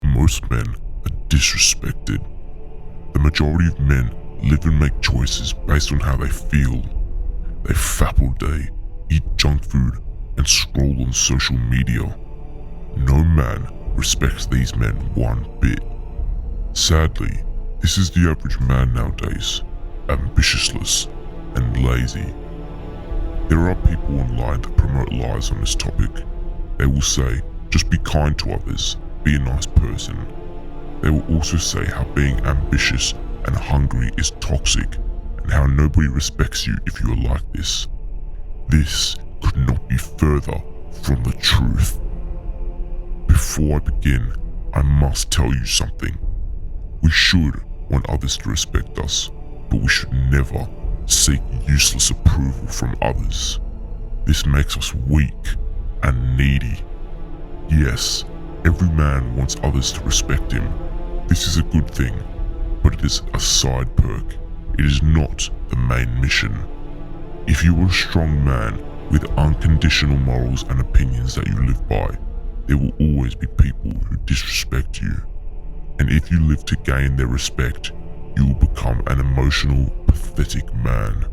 Most men are disrespected. The majority of men live and make choices based on how they feel. They fap all day, eat junk food, and scroll on social media. No man respects these men one bit. Sadly, this is the average man nowadays, ambitiousless and lazy. There are people online that promote lies on this topic. They will say, just be kind to others, be a nice person. They will also say how being ambitious and hungry is toxic and how nobody respects you if you are like this. This could not be further from the truth. Before I begin, I must tell you something. We should want others to respect us, but we should never seek useless approval from others. This makes us weak and needy. Yes, every man wants others to respect him. This is a good thing, but it is a side perk. It is not the main mission. If you are a strong man with unconditional morals and opinions that you live by, there will always be people who disrespect you. And if you live to gain their respect, you will become an emotional, pathetic man.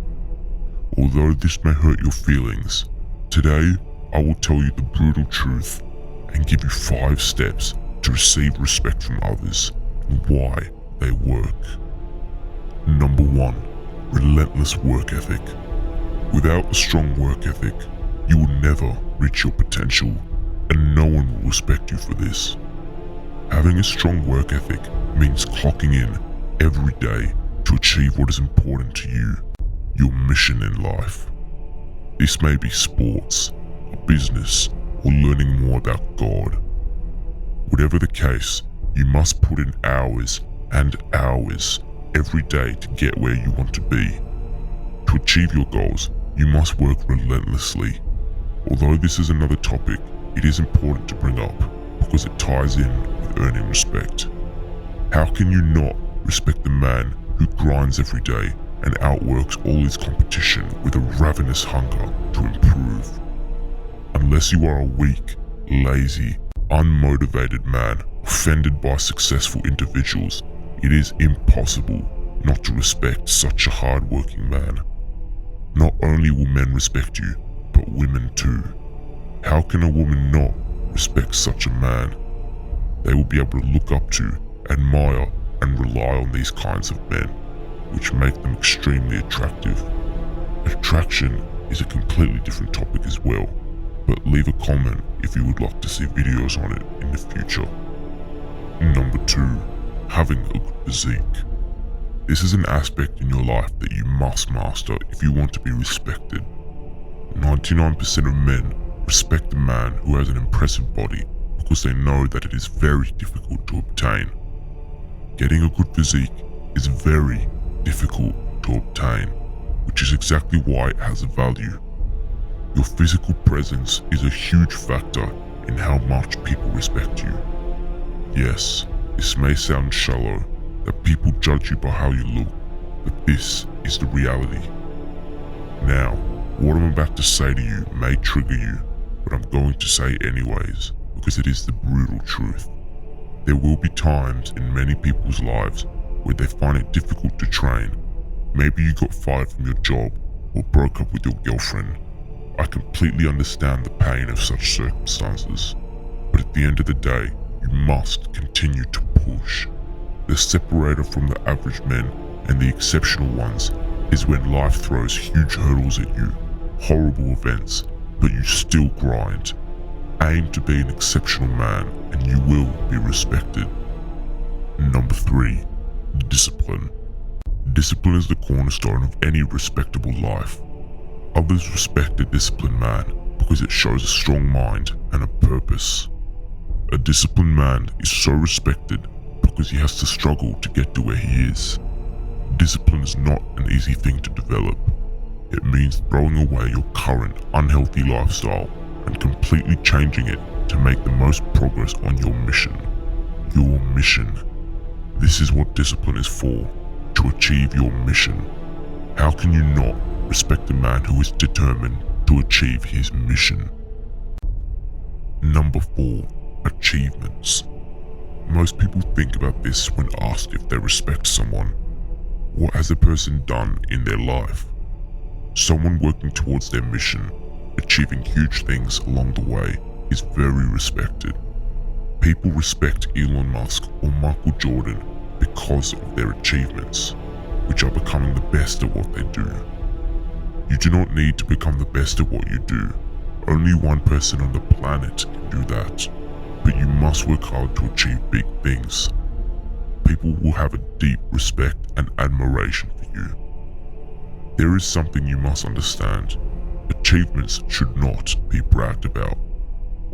Although this may hurt your feelings, today I will tell you the brutal truth and give you 5 steps to receive respect from others and why they work. Number 1. Relentless work ethic. Without a strong work ethic, you will never reach your potential, and no one will respect you for this. Having a strong work ethic means clocking in every day to achieve what is important to you, your mission in life. This may be sports, a business, or learning more about God. Whatever the case, you must put in hours and hours every day to get where you want to be. To achieve your goals, you must work relentlessly. Although this is another topic, it is important to bring up because it ties in with earning respect. How can you not respect the man who grinds every day and outworks all his competition with a ravenous hunger to improve? Unless you are a weak, lazy, unmotivated man offended by successful individuals, it is impossible not to respect such a hard-working man. Not only will men respect you, but women too. How can a woman not respect such a man? They will be able to look up to, admire, and rely on these kinds of men, which make them extremely attractive. Attraction is a completely different topic as well, but leave a comment if you would like to see videos on it in the future. Number 2. Having a good physique. This is an aspect in your life that you must master if you want to be respected. 99% of men respect a man who has an impressive body because they know that it is very difficult to obtain. Getting a good physique is very difficult to obtain, which is exactly why it has a value. Your physical presence is a huge factor in how much people respect you. Yes, this may sound shallow, that people judge you by how you look, but this is the reality. Now, what I'm about to say to you may trigger you, but I'm going to say it anyways, because it is the brutal truth. There will be times in many people's lives where they find it difficult to train. Maybe you got fired from your job or broke up with your girlfriend. I completely understand the pain of such circumstances, but at the end of the day, you must continue to push. The separator from the average men and the exceptional ones is when life throws huge hurdles at you, horrible events, but you still grind. Aim to be an exceptional man and you will be respected. Number 3. Discipline. Discipline is the cornerstone of any respectable life. Others respect a disciplined man because it shows a strong mind and a purpose. A disciplined man is so respected because he has to struggle to get to where he is. Discipline is not an easy thing to develop. It means throwing away your current unhealthy lifestyle and completely changing it to make the most progress on your mission. Your mission. This is what discipline is for, to achieve your mission. How can you not respect a man who is determined to achieve his mission? Number 4. Achievements. Most people think about this when asked if they respect someone. What has a person done in their life? Someone working towards their mission, achieving huge things along the way, is very respected. People respect Elon Musk or Michael Jordan because of their achievements, which are becoming the best at what they do. You do not need to become the best at what you do. Only one person on the planet can do that. But you must work hard to achieve big things. People will have a deep respect and admiration for you. There is something you must understand. Achievements should not be bragged about.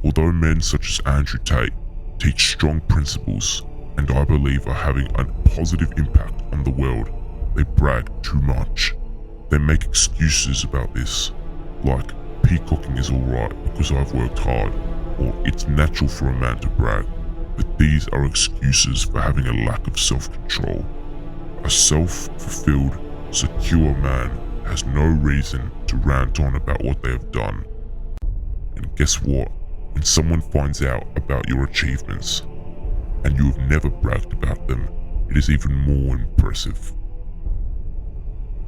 Although men such as Andrew Tate teach strong principles and I believe are having a positive impact on the world, they brag too much. They make excuses about this, like peacocking is alright because I've worked hard, or it's natural for a man to brag, but these are excuses for having a lack of self-control. A self-fulfilled, secure man has no reason to rant on about what they have done. And guess what? When someone finds out about your achievements, and you have never bragged about them, it is even more impressive.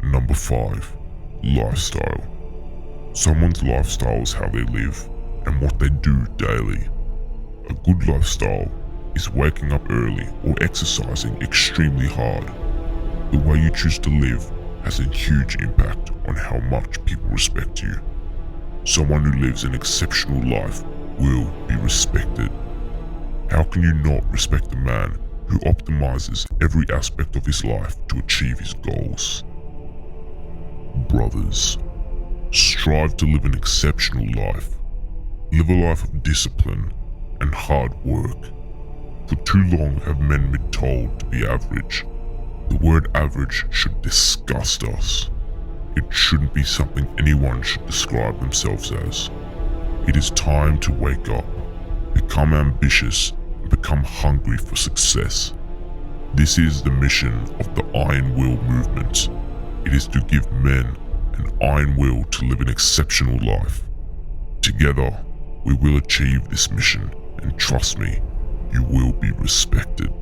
Number 5. Lifestyle. Someone's lifestyle is how they live and what they do daily. A good lifestyle is waking up early or exercising extremely hard. The way you choose to live has a huge impact on how much people respect you. Someone who lives an exceptional life will be respected. How can you not respect a man who optimizes every aspect of his life to achieve his goals? Brothers, strive to live an exceptional life. Live a life of discipline and hard work. For too long have men been told to be average. The word average should disgust us. It shouldn't be something anyone should describe themselves as. It is time to wake up, become ambitious, and become hungry for success. This is the mission of the Iron Will movement. It is to give men an iron will to live an exceptional life. Together, we will achieve this mission, and trust me, you will be respected.